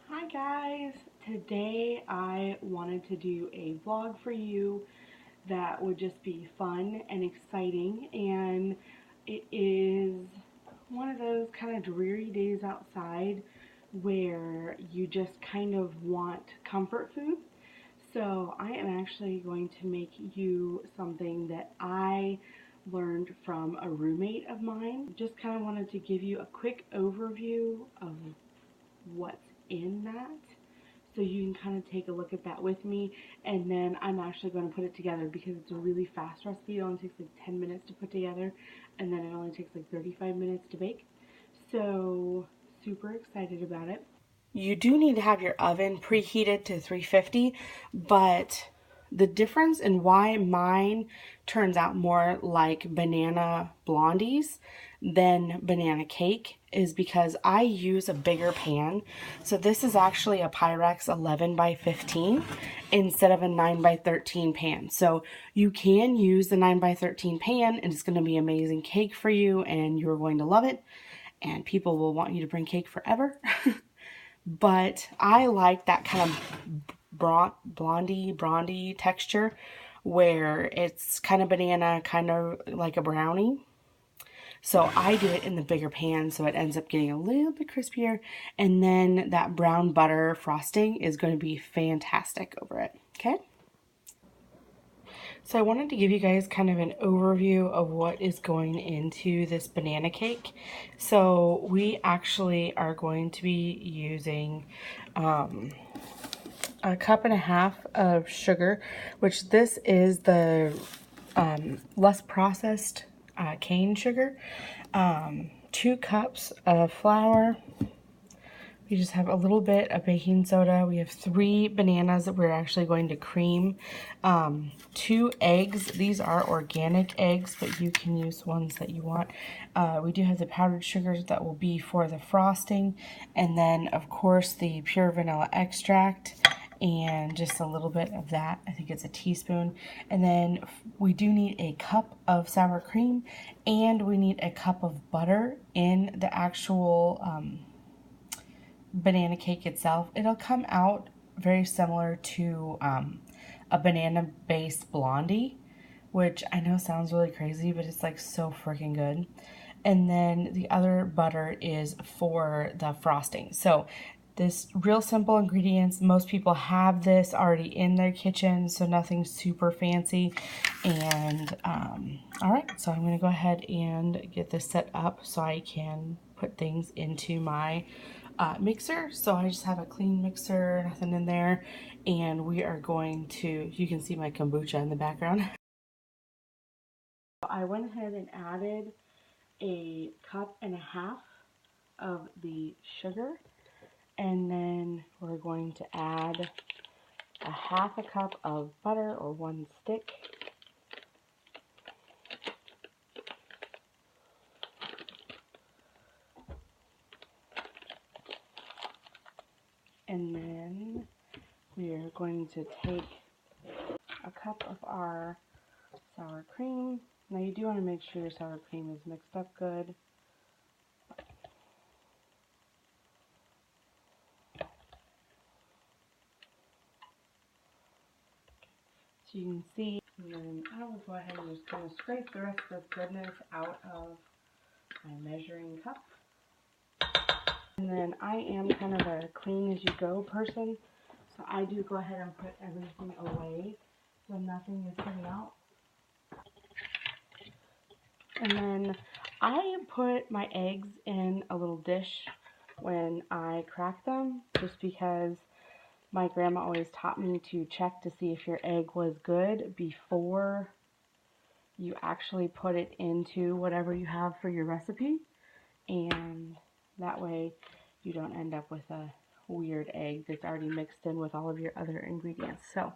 Hi guys! Today I wanted to do a vlog for you that would just be fun and exciting, and it is one of those kind of dreary days outside where you just kind of want comfort food. So I am actually going to make you something that I learned from a roommate of mine. Just kind of wanted to give you a quick overview of what's in that, so you can kind of take a look at that with me, and then I'm actually going to put it together because it's a really fast recipe. It only takes like 10 minutes to put together, and then it only takes like 35 minutes to bake. So super excited about it. You do need to have your oven preheated to 350, but the difference in why mine turns out more like banana blondies than banana cake is because I use a bigger pan. So this is actually a Pyrex 11 by 15 instead of a 9 by 13 pan. So you can use the 9 by 13 pan and it's going to be amazing cake for you and you're going to love it and people will want you to bring cake forever. But I like that kind of blondie texture where it's kind of banana, kind of like a brownie. So I do it in the bigger pan so it ends up getting a little bit crispier, and then that brown butter frosting is going to be fantastic over it. Okay? So I wanted to give you guys kind of an overview of what is going into this banana cake. So we actually are going to be using a cup and a half of sugar, which this is the less processed cane sugar. 2 cups of flour. We just have a little bit of baking soda. We have 3 bananas that we're actually going to cream. 2 eggs. These are organic eggs, but you can use ones that you want. We do have the powdered sugars that will be for the frosting. And then, of course, the pure vanilla extract. And just a little bit of that. I think it's a teaspoon. And then we do need a cup of sour cream. And we need a cup of butter in the actual banana cake itself. It'll come out very similar to a banana based blondie, which I know sounds really crazy, but it's like so freaking good. And then the other butter is for the frosting. So this real simple ingredients. Most people have this already in their kitchen, so nothing super fancy. And all right, so I'm gonna go ahead and get this set up so I can put things into my mixer. So I just have a clean mixer, nothing in there, and we are going to, you can see my kombucha in the background. I went ahead and added a cup and a half of the sugar, and then we're going to add a half a cup of butter, or 1 stick. And then we are going to take a cup of our sour cream. Now you do want to make sure your sour cream is mixed up good. So you can see, and then I will go ahead and just kind of scrape the rest of the goodness out of my measuring cup. And then I am kind of a clean as you go person, so I do go ahead and put everything away so nothing is coming out. And then I put my eggs in a little dish when I crack them, just because my grandma always taught me to check to see if your egg was good before you actually put it into whatever you have for your recipe, and that way you don't end up with a weird egg that's already mixed in with all of your other ingredients. So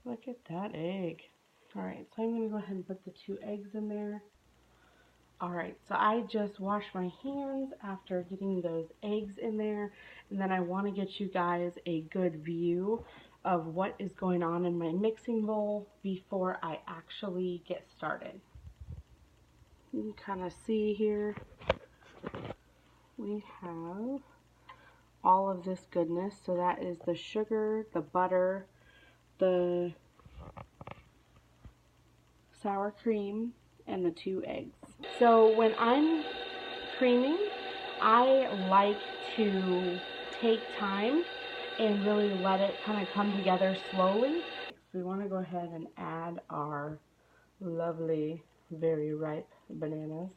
look at that egg. Alright, so I'm going to go ahead and put the 2 eggs in there. Alright, so I just washed my hands after getting those eggs in there, and then I want to get you guys a good view of what is going on in my mixing bowl before I actually get started. You can kind of see here. we have all of this goodness. So that is the sugar, the butter, the sour cream, and the 2 eggs. So when I'm creaming, I like to take time and really let it kind of come together slowly. We want to go ahead and add our lovely, very ripe bananas.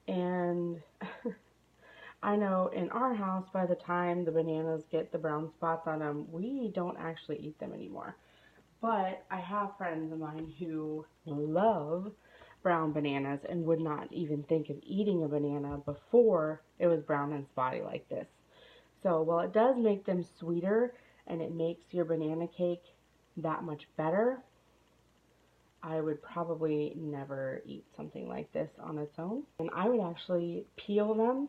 And I know in our house, by the time the bananas get the brown spots on them, we don't actually eat them anymore. But I have friends of mine who love brown bananas and would not even think of eating a banana before it was brown and spotty like this. So while it does make them sweeter and it makes your banana cake that much better, I would probably never eat something like this on its own. And I would actually peel them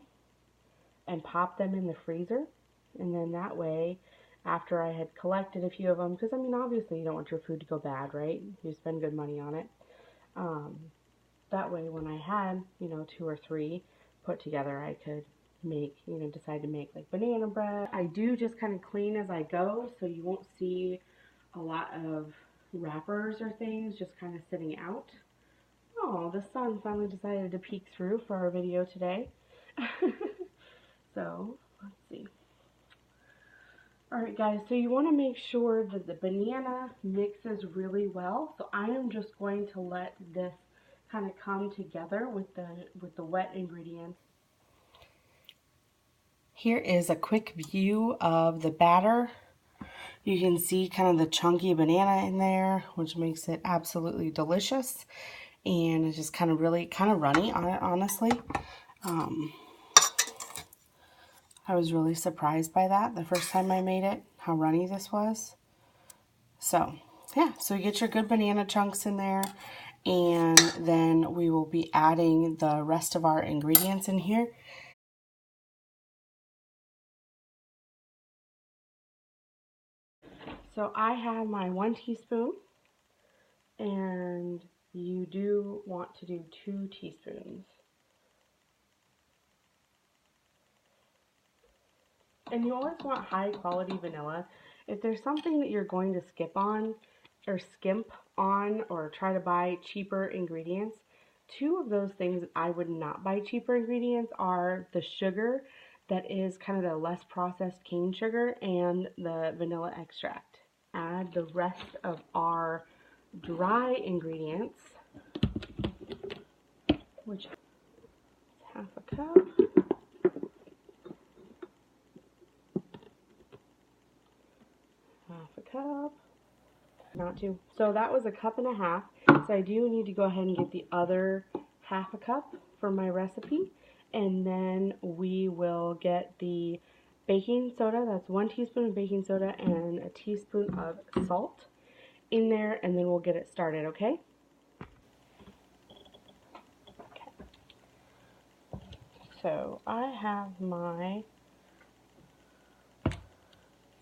and pop them in the freezer, and then that way, after I had collected a few of them, because I mean obviously you don't want your food to go bad, right? You spend good money on it. That way when I had, 2 or 3 put together, I could make, decide to make like banana bread. I do just kind of clean as I go, so you won't see a lot of wrappers or things just kind of sitting out. Oh, the sun finally decided to peek through for our video today. So, let's see. Alright guys, so you want to make sure that the banana mixes really well. So I am just going to let this kind of come together with the wet ingredients. Here is a quick view of the batter. You can see kind of the chunky banana in there, which makes it absolutely delicious. And it's just kind of runny on it, honestly. I was really surprised by that the first time I made it, how runny this was. So, yeah, so you get your good banana chunks in there, and then we will be adding the rest of our ingredients in here. So I have my 1 teaspoon, and you do want to do 2 teaspoons. And you always want high quality vanilla. If there's something that you're going to skimp on or try to buy cheaper ingredients, 2 of those things that I would not buy cheaper ingredients are the sugar that is kind of the less processed cane sugar and the vanilla extract. Add the rest of our dry ingredients, which is half a cup. Half a cup. Not two. So that was a cup and a half. So I do need to go ahead and get the other half a cup for my recipe. And then we will get the baking soda. That's 1 teaspoon of baking soda and a teaspoon of salt in there. And then we'll get it started, okay? Okay. So I have my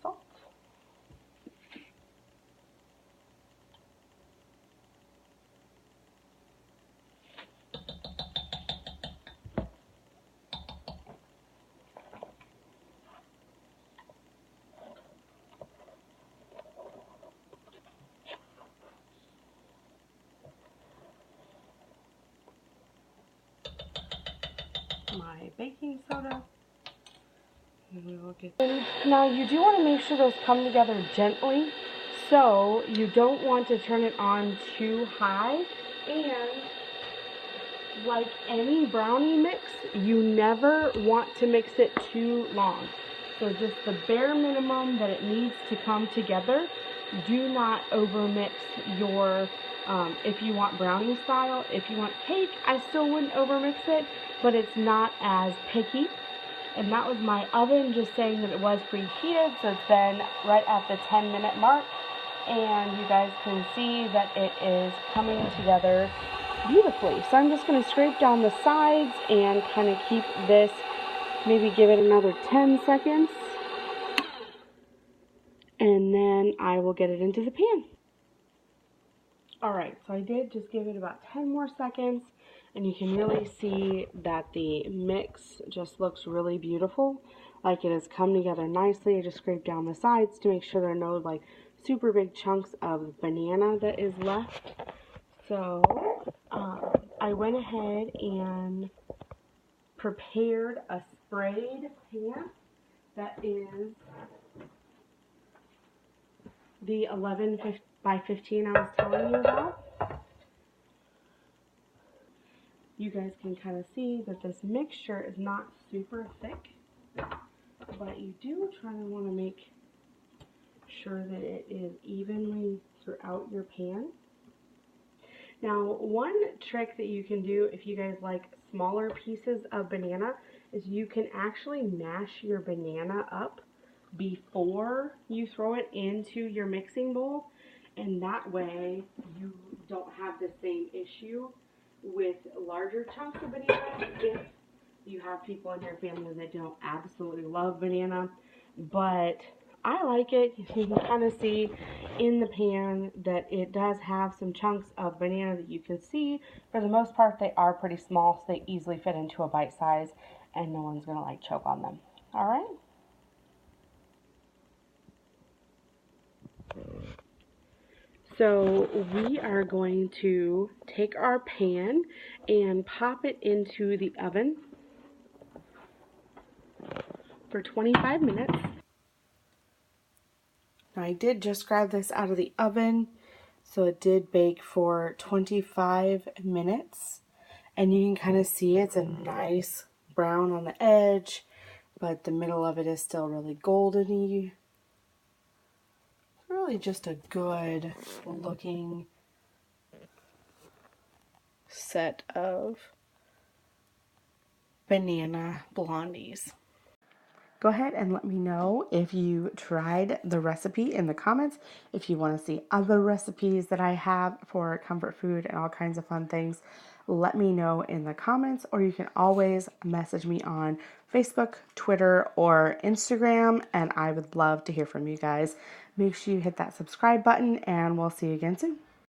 salt. My baking soda. And we will get. Now you do want to make sure those come together gently, so you don't want to turn it on too high. And like any brownie mix, you never want to mix it too long. So just the bare minimum that it needs to come together. Do not overmix your, if you want brownie style. If you want cake, I still wouldn't overmix it, but it's not as picky. And that was my oven just saying that it was preheated, so it's been right at the 10-minute mark. And you guys can see that it is coming together beautifully. So I'm just going to scrape down the sides and kind of keep this, maybe give it another 10 seconds. And then I will get it into the pan. Alright, so I did just give it about 10 more seconds, And you can really see that the mix just looks really beautiful. Like it has come together nicely. I just scraped down the sides to make sure there are no like super big chunks of banana that is left. So I went ahead and prepared a sprayed pan that is the 11 by 15 I was telling you about. You guys can kind of see that this mixture is not super thick, but you do try to want to make sure that it is evenly throughout your pan. Now, one trick that you can do if you guys like smaller pieces of banana is you can actually mash your banana up before you throw it into your mixing bowl, and that way you don't have the same issue with larger chunks of banana if you have people in your family that don't absolutely love banana. But I like it. You can kind of see in the pan that it does have some chunks of banana that you can see. For the most part, they are pretty small, so they easily fit into a bite size, and no one's going to like choke on them. All right? So we are going to take our pan and pop it into the oven for 25 minutes. Now I did just grab this out of the oven, so it did bake for 25 minutes. And you can kind of see it's a nice brown on the edge, but the middle of it is still really golden-y. Really just a good looking set of banana blondies. Go ahead and let me know if you tried the recipe in the comments. If you want to see other recipes that I have for comfort food and all kinds of fun things, let me know in the comments, or you can always message me on Facebook, Twitter, or Instagram, and I would love to hear from you guys. Make sure you hit that subscribe button, and we'll see you again soon.